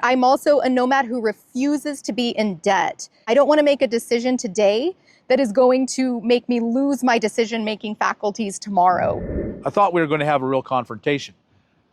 I'm also a nomad who refuses to be in debt. I don't want to make a decision today that is going to make me lose my decision-making faculties tomorrow. I thought we were going to have a real confrontation.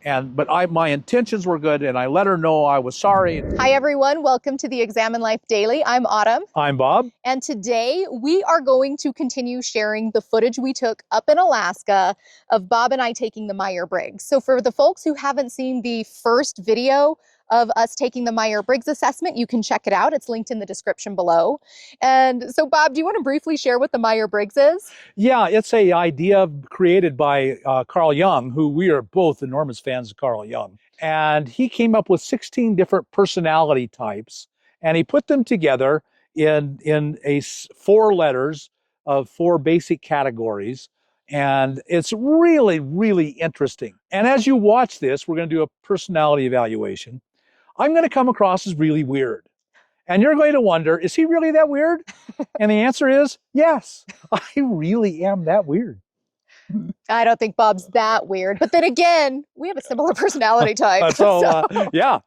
But my intentions were good, and I let her know I was sorry. Hi, everyone. Welcome to the Examine Life Daily. I'm Autumn. I'm Bob. And today we are going to continue sharing the footage we took up in Alaska of Bob and I taking the Myers-Briggs. So for the folks who haven't seen the first video of us taking the Myers-Briggs assessment, you can check it out. It's linked in the description below. And so, Bob, do you want to briefly share what the Myers-Briggs is? Yeah, it's an idea created by Carl Jung, who we are both enormous fans of Carl Jung. And he came up with 16 different personality types, and he put them together in 4 letters of 4 basic categories. And it's really, really interesting. And as you watch this, we're going to do a personality evaluation. I'm going to come across as really weird. And you're going to wonder, is he really that weird? And the answer is yes, I really am that weird. I don't think Bob's that weird. But then again, we have a similar personality type. Yeah.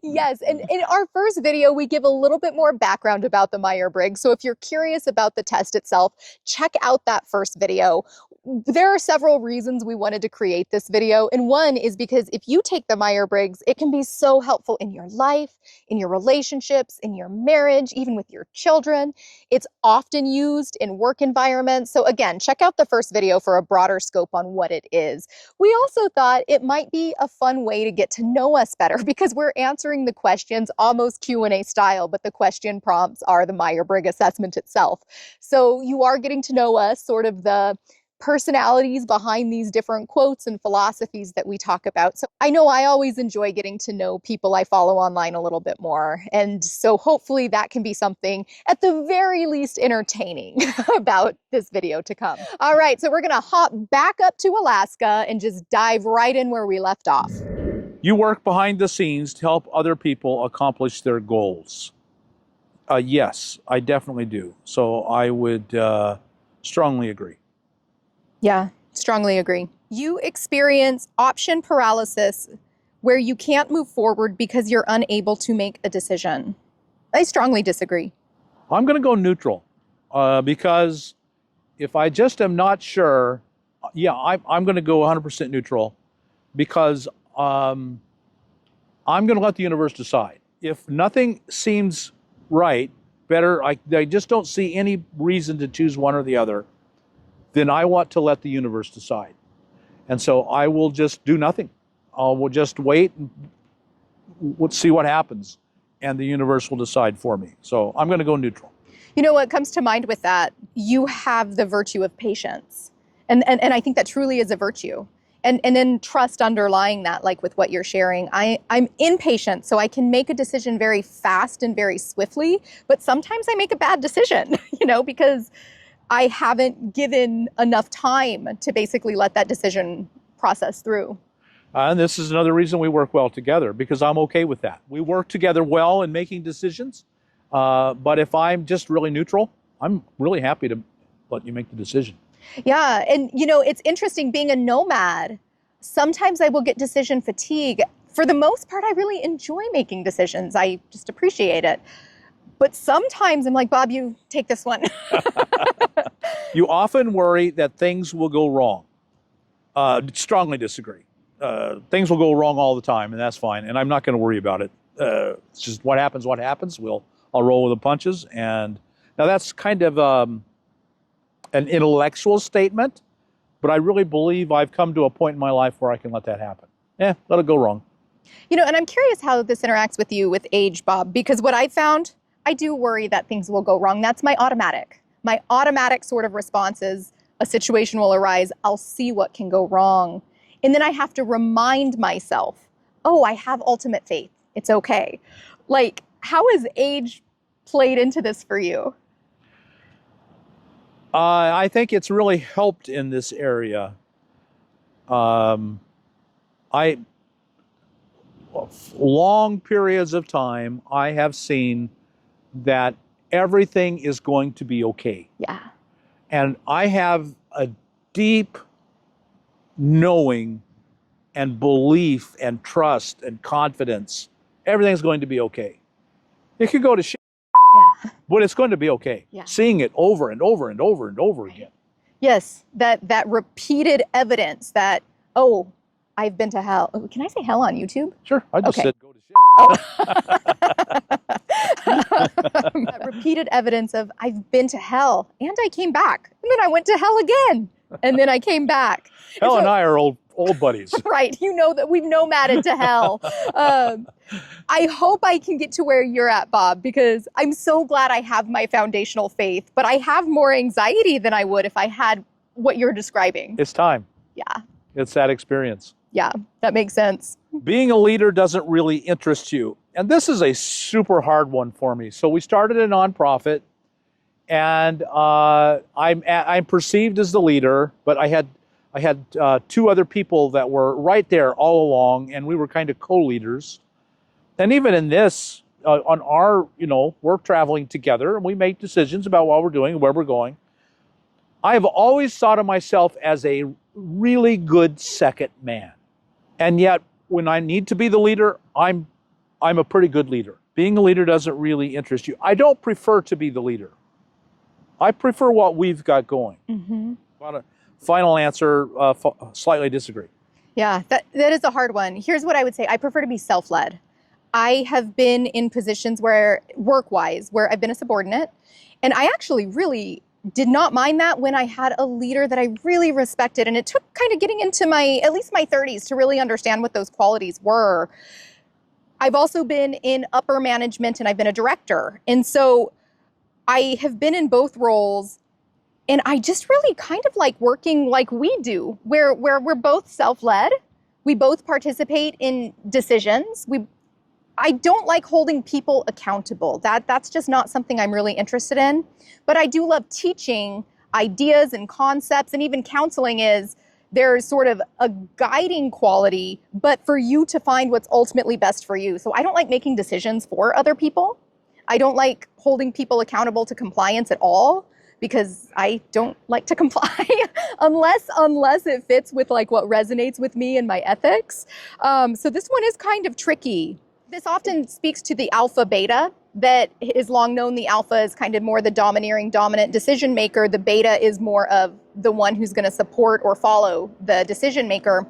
Yes. And in our first video, we give a little bit more background about the Myers-Briggs. So if you're curious about the test itself, check out that first video. There are several reasons we wanted to create this video. And one is because if you take the Myers-Briggs, it can be so helpful in your life, in your relationships, in your marriage, even with your children. It's often used in work environments. So again, check out the first video for a broader scope on what it is. We also thought it might be a fun way to get to know us better because we're answering the questions almost Q&A style, but the question prompts are the Myers-Briggs assessment itself. So you are getting to know us, sort of the personalities behind these different quotes and philosophies that we talk about. So I know I always enjoy getting to know people I follow online a little bit more. And so hopefully that can be something at the very least entertaining about this video to come. All right, so we're gonna hop back up to Alaska and just dive right in where we left off. You work behind the scenes to help other people accomplish their goals. Yes, I definitely do. So I would strongly agree. Yeah, strongly agree. You experience option paralysis where you can't move forward because you're unable to make a decision. I strongly disagree. I'm going to go neutral because if I just am not sure, yeah, I'm going to go 100% neutral because I'm going to let the universe decide. If nothing seems right, I just don't see any reason to choose one or the other, then I want to let the universe decide. And so I will just do nothing. We'll just wait and we'll see what happens, and the universe will decide for me. So I'm going to go neutral. You know what comes to mind with that? You have the virtue of patience. And I think that truly is a virtue. And then trust underlying that, like with what you're sharing. I'm impatient, so I can make a decision very fast and very swiftly, but sometimes I make a bad decision, because I haven't given enough time to basically let that decision process through. And this is another reason we work well together, because I'm okay with that. We work together well in making decisions, but if I'm just really neutral, I'm really happy to let you make the decision. Yeah, and it's interesting being a nomad. Sometimes I will get decision fatigue. For the most part, I really enjoy making decisions. I just appreciate it. But sometimes I'm like, Bob, you take this one. You often worry that things will go wrong. Strongly disagree. Things will go wrong all the time, and that's fine. And I'm not going to worry about it. It's just what happens. I'll roll with the punches. And now that's kind of an intellectual statement, but I really believe I've come to a point in my life where I can let that happen. Let it go wrong. And I'm curious how this interacts with you with age, Bob, because what I found, I do worry that things will go wrong. That's my automatic. My automatic sort of response is a situation will arise. I'll see what can go wrong. And then I have to remind myself, oh, I have ultimate faith. It's okay. Like, how has age played into this for you? I think it's really helped in this area. Long periods of time, I have seen that everything is going to be okay. Yeah. And I have a deep knowing and belief and trust and confidence everything's going to be okay. It could go to shit, Yeah. but it's going to be okay. Yeah. Seeing it over and over and over and over again. Yes, that repeated evidence that, oh, I've been to hell. Oh, can I say hell on YouTube? Sure, I just Okay. said go to shit. That repeated evidence of I've been to hell and I came back. And then I went to hell again. And then I came back. Hell and I are old buddies. Right. You know that we've nomaded to hell. I hope I can get to where you're at, Bob, because I'm so glad I have my foundational faith, but I have more anxiety than I would if I had what you're describing. It's time. Yeah. It's that experience. Yeah, that makes sense. Being a leader doesn't really interest you. And this is a super hard one for me. So we started a nonprofit, and I'm perceived as the leader, but I had two other people that were right there all along, and we were kind of co-leaders. And even in this, on our, we're traveling together, and we make decisions about what we're doing and where we're going. I've always thought of myself as a really good second man. And yet, when I need to be the leader, I'm a pretty good leader. Being a leader doesn't really interest you. I don't prefer to be the leader. I prefer what we've got going. Mm-hmm. Final answer, slightly disagree. Yeah, that is a hard one. Here's what I would say. I prefer to be self-led. I have been in positions where, work-wise, where I've been a subordinate, and I actually really did not mind that when I had a leader that I really respected. And it took kind of getting into at least my 30s to really understand what those qualities were. I've also been in upper management, and I've been a director. And so I have been in both roles, and I just really kind of like working like we do, where we're both self-led. We both participate in decisions. I don't like holding people accountable. That's just not something I'm really interested in. But I do love teaching ideas and concepts, and even counseling there's sort of a guiding quality, but for you to find what's ultimately best for you. So I don't like making decisions for other people. I don't like holding people accountable to compliance at all, because I don't like to comply unless it fits with like what resonates with me and my ethics. So this one is kind of tricky. This often speaks to the alpha beta, that is long known. The alpha is kind of more the domineering, dominant decision maker. The beta is more of the one who's going to support or follow the decision maker.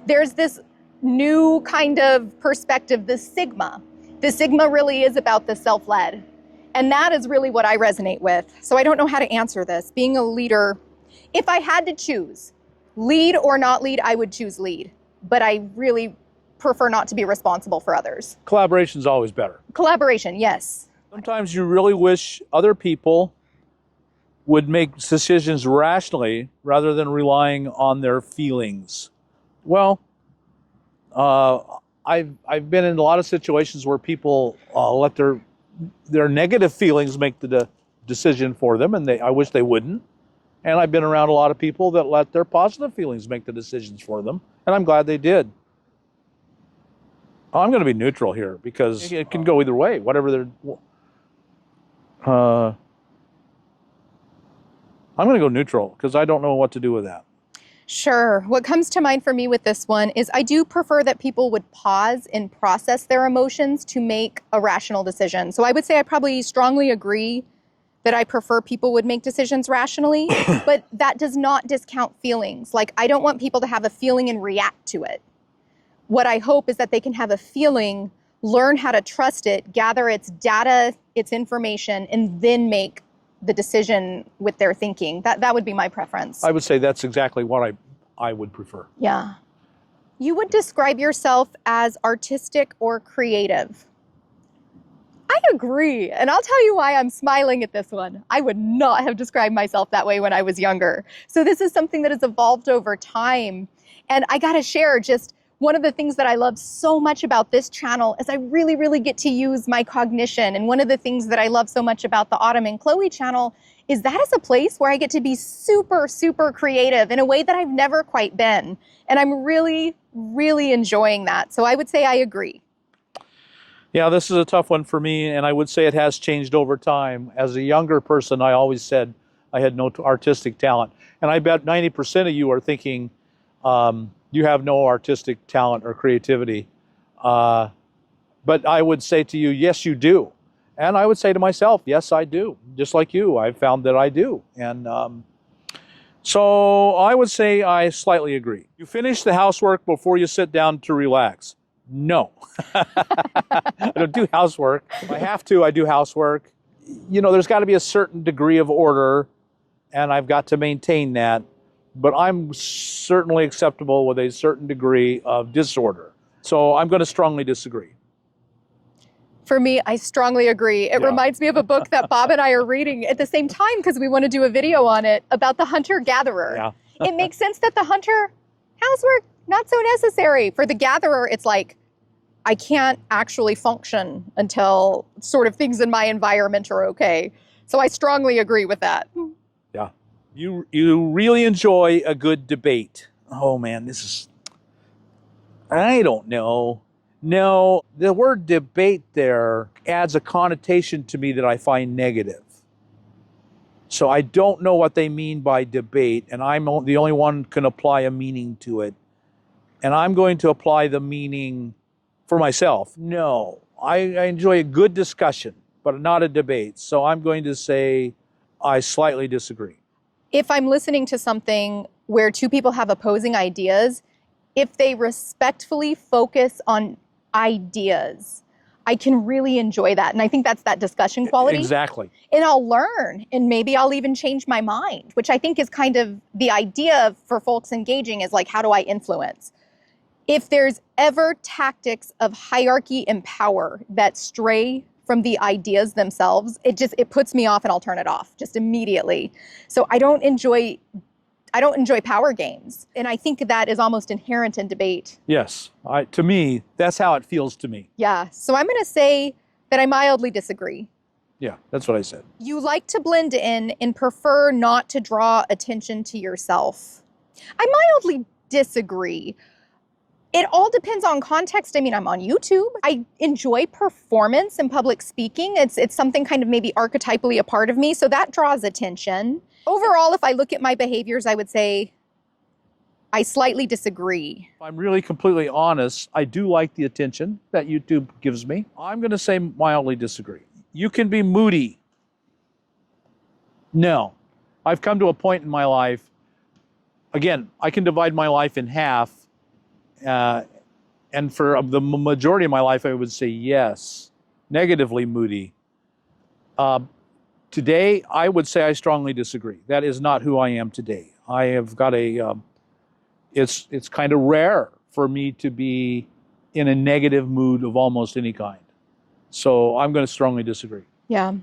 There's this new kind of perspective, the sigma. The sigma really is about the self-led. And that is really what I resonate with. So I don't know how to answer this. Being a leader, if I had to choose lead or not lead, I would choose lead. But I really prefer not to be responsible for others. Collaboration's always better. Collaboration, yes. Sometimes you really wish other people would make decisions rationally rather than relying on their feelings. Well, I've been in a lot of situations where people let their negative feelings make the decision for them, and I wish they wouldn't. And I've been around a lot of people that let their positive feelings make the decisions for them, and I'm glad they did. I'm going to be neutral here because it can go either way. Whatever they're, I'm going to go neutral because I don't know what to do with that. Sure. What comes to mind for me with this one is I do prefer that people would pause and process their emotions to make a rational decision. So I would say I probably strongly agree that I prefer people would make decisions rationally, but that does not discount feelings. Like, I don't want people to have a feeling and react to it. What I hope is that they can have a feeling, learn how to trust it, gather its data, its information, and then make the decision with their thinking. That would be my preference. I would say that's exactly what I would prefer. Yeah. You would describe yourself as artistic or creative. I agree. And I'll tell you why I'm smiling at this one. I would not have described myself that way when I was younger. So this is something that has evolved over time. And I got to share just one of the things that I love so much about this channel is I really, really get to use my cognition. And one of the things that I love so much about the Autumn and Chloe channel is that is a place where I get to be super, super creative in a way that I've never quite been. And I'm really, really enjoying that. So I would say I agree. Yeah, this is a tough one for me, and I would say it has changed over time. As a younger person, I always said I had no artistic talent. And I bet 90% of you are thinking, you have no artistic talent or creativity. But I would say to you, yes, you do. And I would say to myself, yes, I do. Just like you, I found that I do. And so I would say I slightly agree. You finish the housework before you sit down to relax. No. I don't do housework. If I have to, I do housework. You know, there's got to be a certain degree of order, and I've got to maintain that. But I'm certainly acceptable with a certain degree of disorder. So I'm going to strongly disagree. For me, I strongly agree. It Yeah. reminds me of a book that Bob and I are reading at the same time because we want to do a video on it about the hunter-gatherer. Yeah. It makes sense that the hunter, housework, not so necessary. For the gatherer, it's like, I can't actually function until sort of things in my environment are okay. So I strongly agree with that. Yeah. You really enjoy a good debate. Oh man, this is, I don't know. No, the word debate there adds a connotation to me that I find negative. So I don't know what they mean by debate, and I'm the only one who can apply a meaning to it. And I'm going to apply the meaning for myself. No, I enjoy a good discussion, but not a debate. So I'm going to say I slightly disagree. If I'm listening to something where two people have opposing ideas, if they respectfully focus on ideas, I can really enjoy that. And I think that's that discussion quality. Exactly. And I'll learn, and maybe I'll even change my mind, which I think is kind of the idea for folks engaging is like, how do I influence? If there's ever tactics of hierarchy and power that stray from the ideas themselves, it puts me off and I'll turn it off just immediately. So I don't enjoy power games. And I think that is almost inherent in debate. Yes, to me, that's how it feels to me. Yeah, so I'm gonna say that I mildly disagree. Yeah, that's what I said. You like to blend in and prefer not to draw attention to yourself. I mildly disagree. It all depends on context. I mean, I'm on YouTube. I enjoy performance and public speaking. It's something kind of maybe archetypally a part of me, so that draws attention. Overall, if I look at my behaviors, I would say I slightly disagree. If I'm really completely honest, I do like the attention that YouTube gives me. I'm going to say mildly disagree. You can be moody. No. I've come to a point in my life, again, I can divide my life in half, and for the majority of my life, I would say yes, negatively moody. Today, I would say I strongly disagree. That is not who I am today. I have got it's kind of rare for me to be in a negative mood of almost any kind. So I'm going to strongly disagree. Yeah.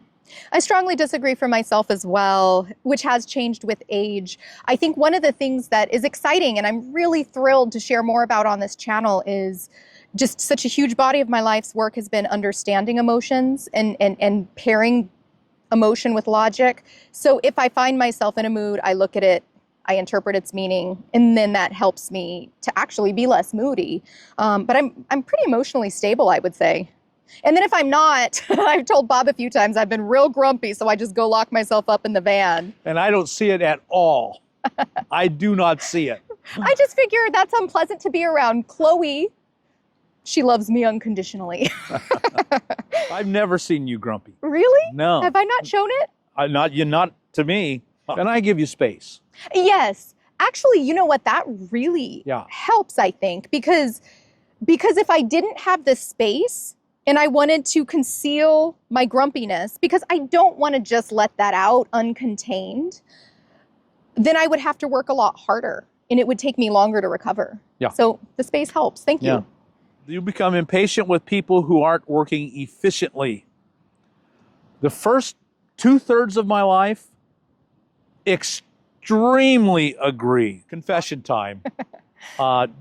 I strongly disagree for myself as well, which has changed with age. I think one of the things that is exciting and I'm really thrilled to share more about on this channel is just such a huge body of my life's work has been understanding emotions and pairing emotion with logic. So if I find myself in a mood, I look at it, I interpret its meaning, and then that helps me to actually be less moody. But I'm pretty emotionally stable, I would say. And then if I'm not, I've told Bob a few times, I've been real grumpy, so I just go lock myself up in the van. And I don't see it at all. I do not see it. I just figure that's unpleasant to be around. Chloe, she loves me unconditionally. I've never seen you grumpy. Really? No. Have I not shown it? Not to me. And I give you space. Yes. Actually, you know what? That really helps, I think, because if I didn't have the space and I wanted to conceal my grumpiness, because I don't want to just let that out uncontained, then I would have to work a lot harder and it would take me longer to recover. Yeah. So the space helps. Thank you. Yeah. You become impatient with people who aren't working efficiently. The first 2/3 of my life, extremely agree. Confession time.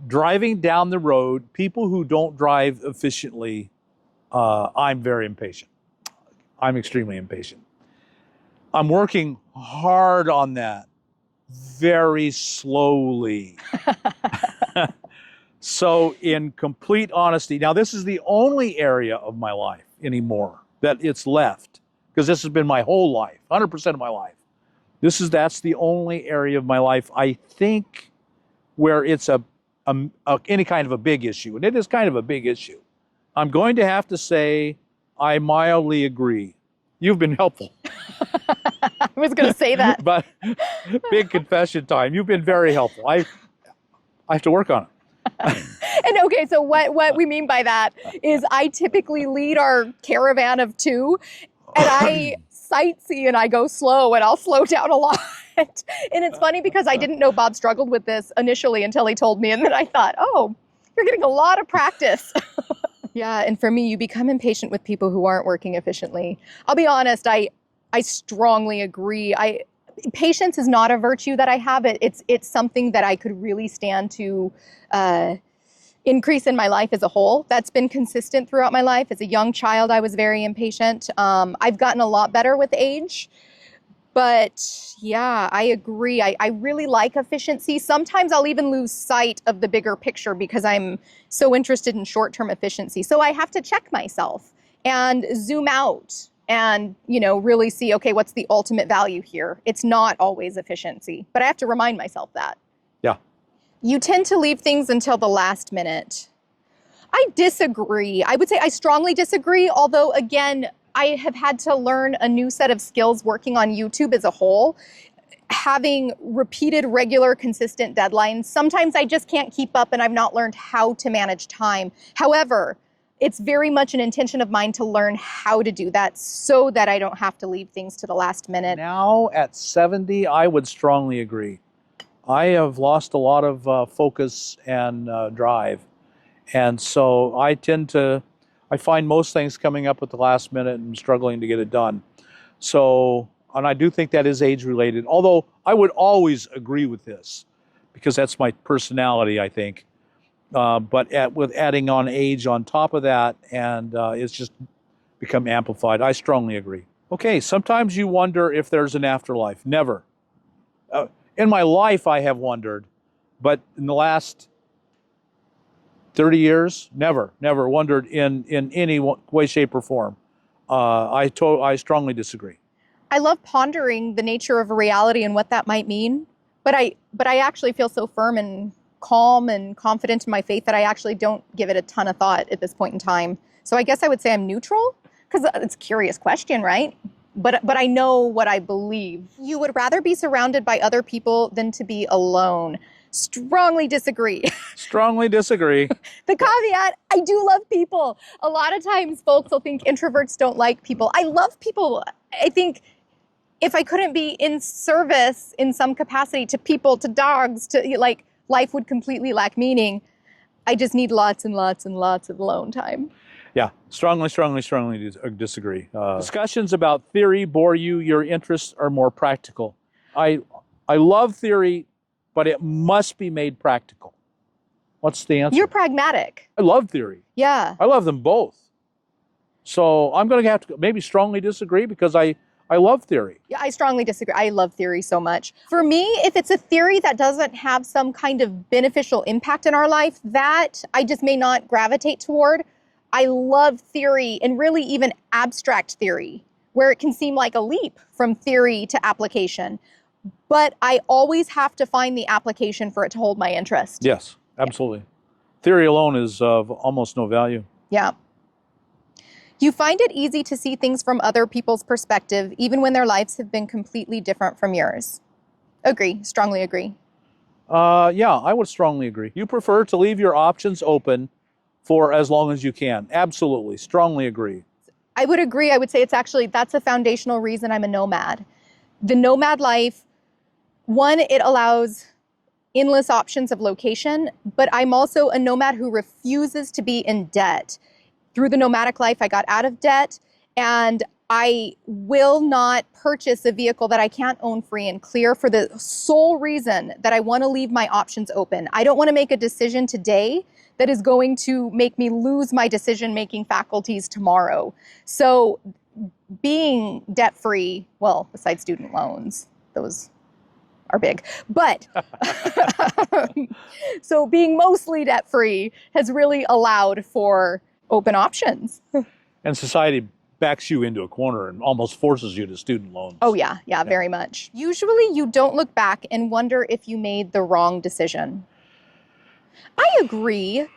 Driving down the road, people who don't drive efficiently, I'm very impatient. I'm extremely impatient. I'm working hard on that, very slowly. So in complete honesty, now this is the only area of my life anymore that it's left, because this has been my whole life, 100% of my life. That's the only area of my life, I think, where it's any kind of a big issue, and it is kind of a big issue. I'm going to have to say I mildly agree. You've been helpful. I was going to say that. But big confession time. You've been very helpful. I have to work on it. And okay, so what we mean by that is I typically lead our caravan of two, and I sightsee and I go slow, and I'll slow down a lot. And it's funny because I didn't know Bob struggled with this initially until he told me, and then I thought, oh, you're getting a lot of practice. Yeah, and for me, you become impatient with people who aren't working efficiently. I'll be honest, I strongly agree. Patience is not a virtue that I have. It's something that I could really stand to increase in my life as a whole. That's been consistent throughout my life. As a young child, I was very impatient. I've gotten a lot better with age. But yeah, I agree. I really like efficiency. Sometimes I'll even lose sight of the bigger picture because I'm so interested in short-term efficiency. So I have to check myself and zoom out and, really see, okay, what's the ultimate value here? It's not always efficiency, but I have to remind myself that. Yeah. You tend to leave things until the last minute. I disagree. I would say I strongly disagree, although again, I have had to learn a new set of skills working on YouTube as a whole. Having repeated, regular, consistent deadlines, sometimes I just can't keep up and I've not learned how to manage time. However, it's very much an intention of mine to learn how to do that so that I don't have to leave things to the last minute. Now at 70, I would strongly agree. I have lost a lot of focus and drive. And so I find most things coming up at the last minute and struggling to get it done. So, and I do think that is age related, although I would always agree with this because that's my personality, I think. But with adding on age on top of that, and it's just become amplified. I strongly agree. Okay, sometimes you wonder if there's an afterlife. Never. In my life, I have wondered, but in the last 30 years, never wondered in any way, shape, or form. I strongly disagree. I love pondering the nature of a reality and what that might mean, but I actually feel so firm and calm and confident in my faith that I actually don't give it a ton of thought at this point in time. So I guess I would say I'm neutral, because it's a curious question, right? But I know what I believe. You would rather be surrounded by other people than to be alone. Strongly disagree. Strongly disagree. The caveat, I do love people. A lot of times folks will think introverts don't like people. I love people. I think if I couldn't be in service in some capacity to people, to dogs, to life would completely lack meaning. I just need lots and lots and lots of alone time. Yeah, strongly disagree. Discussions about theory bore you. Your interests are more practical. I love theory, but it must be made practical. What's the answer? You're pragmatic. I love theory. Yeah. I love them both. So I'm going to have to maybe strongly disagree because I love theory. Yeah, I strongly disagree. I love theory so much. For me, if it's a theory that doesn't have some kind of beneficial impact in our life, that I just may not gravitate toward. I love theory, and really even abstract theory, where it can seem like a leap from theory to application. But I always have to find the application for it to hold my interest. Yes, absolutely. Yeah. Theory alone is of almost no value. Yeah. You find it easy to see things from other people's perspective, even when their lives have been completely different from yours. Agree, strongly agree. Yeah, I would strongly agree. You prefer to leave your options open for as long as you can. Absolutely, strongly agree. I would agree. I would say that's a foundational reason I'm a nomad. The nomad life, one, it allows endless options of location, but I'm also a nomad who refuses to be in debt. Through the nomadic life, I got out of debt, and I will not purchase a vehicle that I can't own free and clear for the sole reason that I want to leave my options open. I don't want to make a decision today that is going to make me lose my decision-making faculties tomorrow. So being debt-free, well, besides student loans, those are big, but so being mostly debt-free has really allowed for open options. And society backs you into a corner and almost forces you to student loans. Oh yeah, very much. Usually you don't look back and wonder if you made the wrong decision. I agree.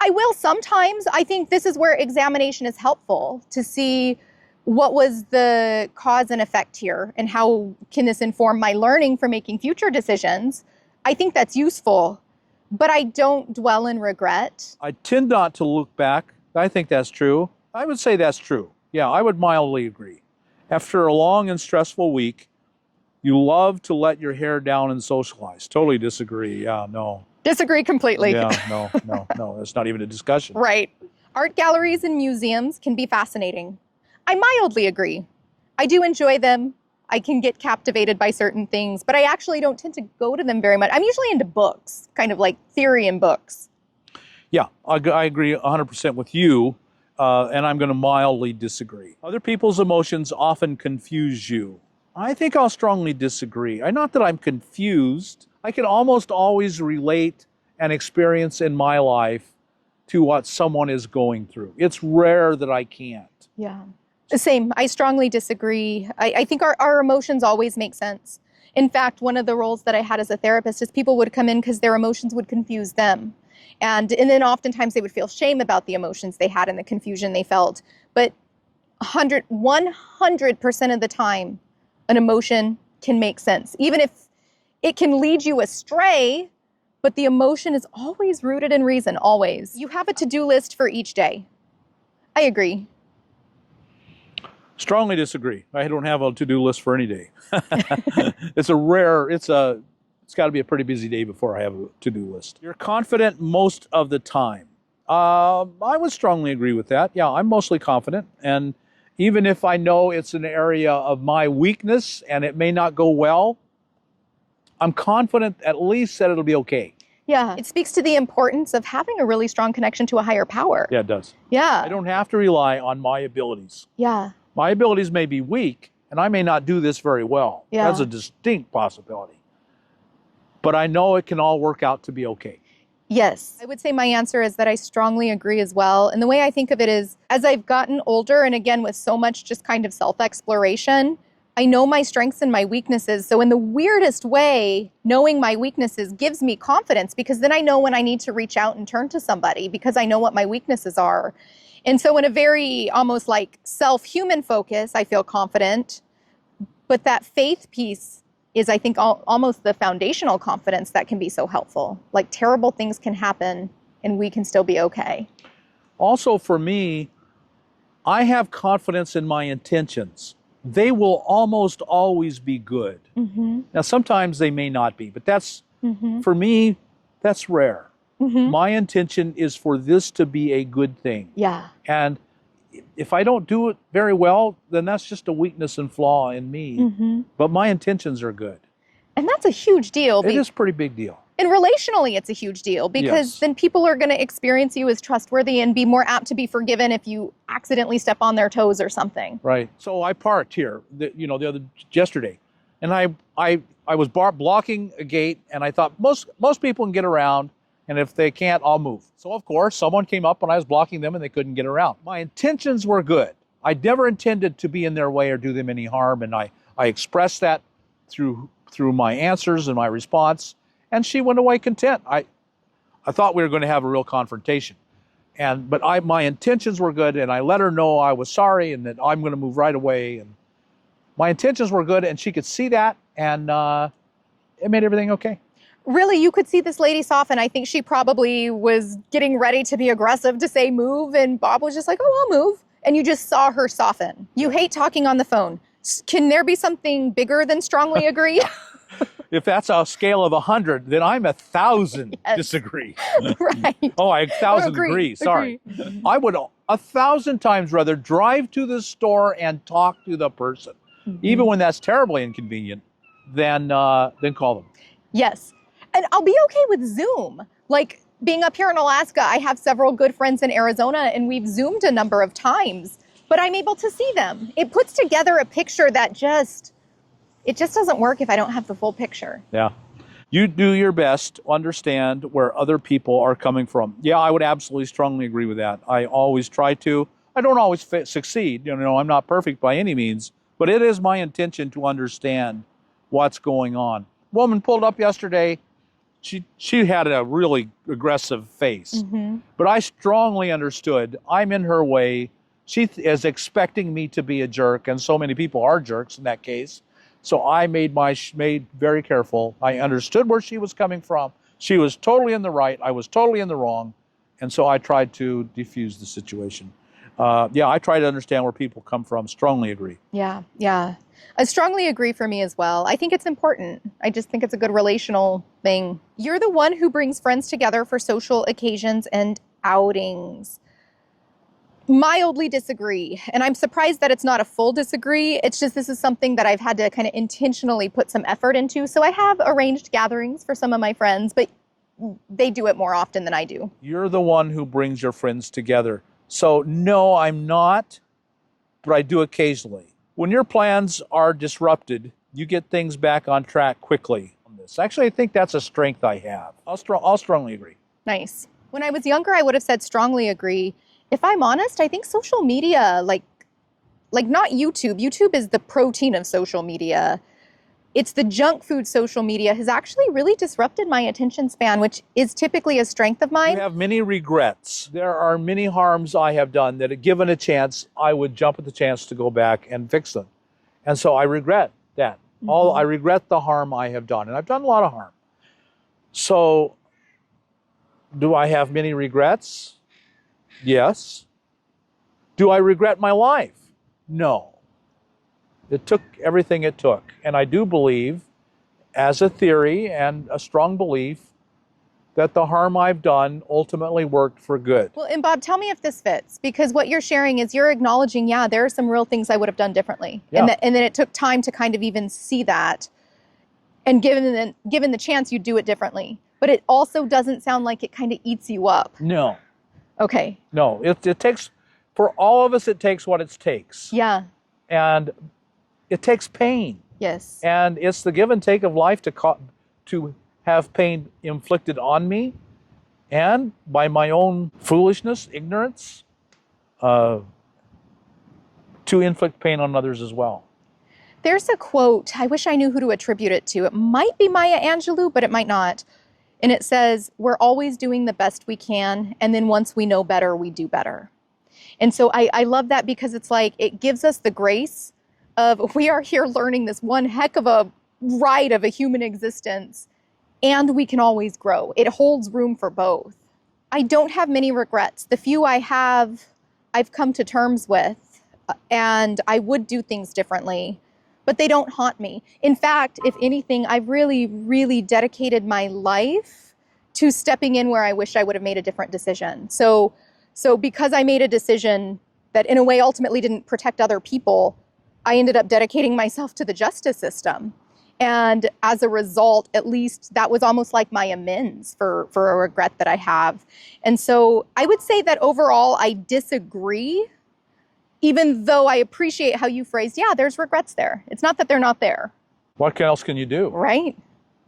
I will sometimes. I think this is where examination is helpful to see what was the cause and effect here and how can this inform my learning for making future decisions. I think that's useful, but I don't dwell in regret. I tend not to look back. I think that's true. I would say that's true. Yeah, I would mildly agree. After a long and stressful week, you love to let your hair down and socialize. Totally disagree. Yeah, no. Disagree completely. Yeah, no. That's not even a discussion. Right. Art galleries and museums can be fascinating. I mildly agree. I do enjoy them. I can get captivated by certain things, but I actually don't tend to go to them very much. I'm usually into books, kind of like theory in books. Yeah, I agree 100% with you, and I'm going to mildly disagree. Other people's emotions often confuse you. I think I'll strongly disagree. Not that I'm confused. I can almost always relate an experience in my life to what someone is going through. It's rare that I can't. Yeah. Same. I strongly disagree. I think our emotions always make sense. In fact, one of the roles that I had as a therapist is people would come in because their emotions would confuse them. And then oftentimes they would feel shame about the emotions they had and the confusion they felt. But 100% of the time, an emotion can make sense. Even if it can lead you astray, but the emotion is always rooted in reason, always. You have a to-do list for each day. I agree. Strongly disagree. I don't have a to-do list for any day. It's got to be a pretty busy day before I have a to-do list. You're confident most of the time. I would strongly agree with that. Yeah, I'm mostly confident. And even if I know it's an area of my weakness and it may not go well, I'm confident at least that it'll be okay. Yeah, it speaks to the importance of having a really strong connection to a higher power. Yeah, it does. Yeah. I don't have to rely on my abilities. Yeah. My abilities may be weak, and I may not do this very well. Yeah. That's a distinct possibility. But I know it can all work out to be okay. Yes. I would say my answer is that I strongly agree as well. And the way I think of it is, as I've gotten older, and again, with so much just kind of self-exploration, I know my strengths and my weaknesses. So in the weirdest way, knowing my weaknesses gives me confidence, because then I know when I need to reach out and turn to somebody because I know what my weaknesses are. And so in a very almost like self-human focus, I feel confident. But that faith piece is, I think, almost the foundational confidence that can be so helpful. Like terrible things can happen and we can still be okay. Also for me, I have confidence in my intentions. They will almost always be good. Mm-hmm. Now, sometimes they may not be, but that's, Mm-hmm. for me, that's rare. Mm-hmm. My intention is for this to be a good thing. Yeah. And if I don't do it very well, then that's just a weakness and flaw in me. Mm-hmm. But my intentions are good. And that's a huge deal. It is a pretty big deal. And relationally, it's a huge deal because Yes. then people are going to experience you as trustworthy and be more apt to be forgiven if you accidentally step on their toes or something. Right. So I parked here, yesterday, and I was blocking a gate, and I thought most people can get around, and if they can't, I'll move. So of course, someone came up when I was blocking them, and they couldn't get around. My intentions were good. I never intended to be in their way or do them any harm, and I expressed that through my answers and my response, and she went away content. I thought we were going to have a real confrontation, but my intentions were good, and I let her know I was sorry and that I'm going to move right away, and my intentions were good, and she could see that, and it made everything okay. Really, you could see this lady soften. I think she probably was getting ready to be aggressive to say move, and Bob was just like, oh, I'll move. And you just saw her soften. You hate talking on the phone. Can there be something bigger than strongly agree? If that's a scale of 100, then I'm 1,000 Yes. disagree. Right. Oh, 1,000 agree. Sorry. I would 1,000 times rather drive to the store and talk to the person, even when that's terribly inconvenient, than call them. Yes. And I'll be okay with Zoom. Like being up here in Alaska, I have several good friends in Arizona and we've Zoomed a number of times, but I'm able to see them. It puts together a picture that it just doesn't work if I don't have the full picture. Yeah. You do your best to understand where other people are coming from. Yeah, I would absolutely strongly agree with that. I always try to. I don't always succeed. I'm not perfect by any means, but it is my intention to understand what's going on. Woman pulled up yesterday. she had a really aggressive face. Mm-hmm. But I strongly understood I'm in her way. She is expecting me to be a jerk, and so many people are jerks in that case. So I made very careful. I understood where she was coming from. She was totally in the right. I was totally in the wrong. And so I tried to defuse the situation. Yeah, I try to understand where people come from. Strongly agree. Yeah, yeah. I strongly agree for me as well. I think it's important. I just think it's a good relational thing. You're the one who brings friends together for social occasions and outings. Mildly disagree. And I'm surprised that it's not a full disagree. It's just this is something that I've had to kind of intentionally put some effort into. So I have arranged gatherings for some of my friends, but they do it more often than I do. You're the one who brings your friends together. So no, I'm not, but I do occasionally. When your plans are disrupted, you get things back on track quickly on this. Actually, I think that's a strength I have. I'll strongly agree. Nice. When I was younger, I would have said strongly agree. If I'm honest, I think social media, like not YouTube. YouTube is the protein of social media. It's the junk food social media has actually really disrupted my attention span, which is typically a strength of mine. You have many regrets. There are many harms I have done that, given a chance, I would jump at the chance to go back and fix them. And so I regret that. I regret the harm I have done, and I've done a lot of harm. So do I have many regrets? Yes. Do I regret my life? No. It took everything it took. And I do believe, as a theory and a strong belief, that the harm I've done ultimately worked for good. Well, and Bob, tell me if this fits, because what you're sharing is you're acknowledging, yeah, there are some real things I would have done differently. Yeah. And then it took time to kind of even see that. And given the chance, you do it differently. But it also doesn't sound like it kind of eats you up. No. Okay. No, it takes, for all of us, it takes what it takes. Yeah. And it takes pain. Yes. And it's the give and take of life to have pain inflicted on me, and by my own foolishness, ignorance, to inflict pain on others as well. There's a quote, I wish I knew who to attribute it to. It might be Maya Angelou, but it might not. And it says, we're always doing the best we can, and then once we know better, we do better. And so I love that, because it's like, it gives us the grace of, we are here learning this one heck of a ride of a human existence, and we can always grow. It holds room for both. I don't have many regrets. The few I have, I've come to terms with, and I would do things differently, but they don't haunt me. In fact, if anything, I've really, really dedicated my life to stepping in where I wish I would have made a different decision. So because I made a decision that in a way ultimately didn't protect other people, I ended up dedicating myself to the justice system. And as a result, at least that was almost like my amends for a regret that I have. And so I would say that overall, I disagree, even though I appreciate how you phrased, yeah, there's regrets there. It's not that they're not there. What else can you do? Right.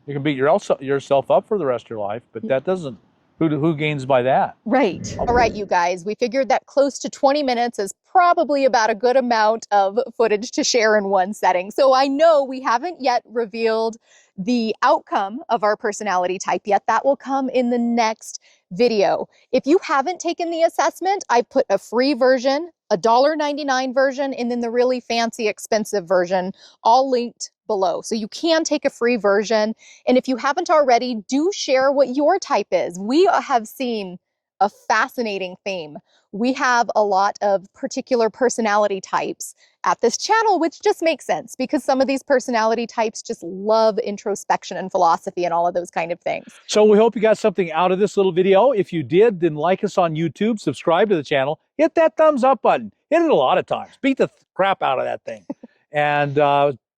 You can beat yourself up for the rest of your life, but that doesn't, who gains by that? Right. All right, you guys, we figured that close to 20 minutes is probably about a good amount of footage to share in one setting. So I know we haven't yet revealed the outcome of our personality type yet. That will come in the next video. If you haven't taken the assessment, I put a free version, a $1.99 version, and then the really fancy expensive version, all linked below. So you can take a free version. And if you haven't already, do share what your type is. We have seen a fascinating theme. We have a lot of particular personality types at this channel, which just makes sense because some of these personality types just love introspection and philosophy and all of those kind of things. So we hope you got something out of this little video. If you did, then like us on YouTube, subscribe to the channel, hit that thumbs up button. Hit it a lot of times. Beat the crap out of that thing. And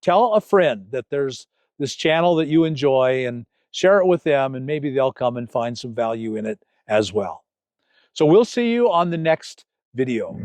tell a friend that there's this channel that you enjoy, and share it with them, and maybe they'll come and find some value in it as well. So we'll see you on the next video.